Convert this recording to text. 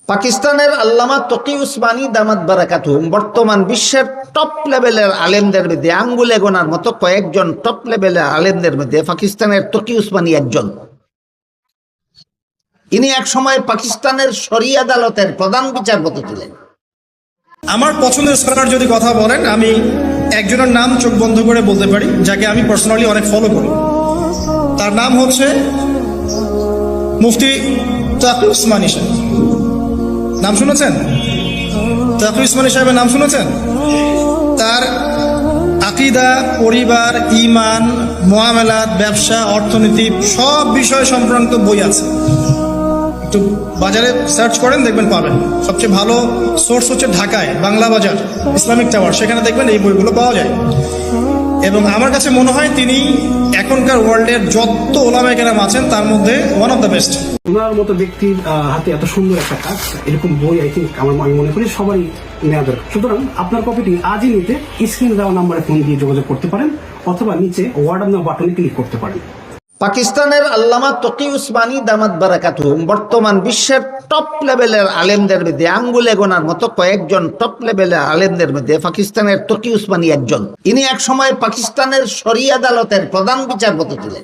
পাকিস্তানের আল্লামা তকি উসমানী দামাত বারাকাতুহুম বর্তমান বিশ্বের টপ লেভেলের আলেমদের মধ্যে আঙ্গুলে গোনার মতো কয়েকজন টপ লেভেলের আলেমদের মধ্যে পাকিস্তানের তকি উসমানী একজন। ইনি এক সময় পাকিস্তানের শরিয়া আদালতের প্রধান বিচারপতি ছিলেন। আমার পছন্দের স্কলার যদি কথা বলেন, আমি একজনের নাম চোখ বন্ধ করে বলতে পারি, যাকে আমি পার্সোনালি অনেক ফলো করি। তার নাম হচ্ছে মুফতি তাকি উসমানী সাহেব। নাম শুনেছেন? তাকি উসমানী সাহেবের নাম শুনেছেন? তার আকীদা, পরিবার, ঈমান, মুআমালাত, ব্যবসা, অর্থনীতি সব বিষয় সংক্রান্ত বই আছে। একটু বাজারে সার্চ করেন, দেখবেন পাবেন। সবচেয়ে ভালো সোর্স হচ্ছে ঢাকায় বাংলা বাজার, ইসলামিক টাওয়ার, সেখানে দেখবেন এই বইগুলো পাওয়া যায়। এবং আমার কাছে মনে হয় তিনি এখনকার ওয়ার্ল্ডের যত ওলামায়ে কেরাম আছেন তার মধ্যে ওয়ান অফ দ্য বেস্ট। ওনার মতো ব্যক্তির হাতে এত সুন্দর একটা কাজ, এরকম বই আই থিঙ্ক আমি মনে করি সবারই নেওয়া দরকার। সুতরাং আপনার কপিটি আজই নিতে স্ক্রিনে দেওয়া নাম্বারে ফোন দিয়ে যোগাযোগ করতে পারেন, অথবা নিচে অর্ডার নাও বাটনে ক্লিক করতে পারেন। পাকিস্তানের আল্লামা তকি উসমানী দামাত বারাকাতুহুম বর্তমান বিশ্বের টপ লেভেলের আলেমদের মধ্যে আঙ্গুলে গোনার মতো কয়েকজন টপ লেভেলের আলেমদের মধ্যে পাকিস্তানের তকি উসমানী একজন। ইনি এক সময় পাকিস্তানের শরিয়া আদালতের প্রধান বিচারপতি ছিলেন।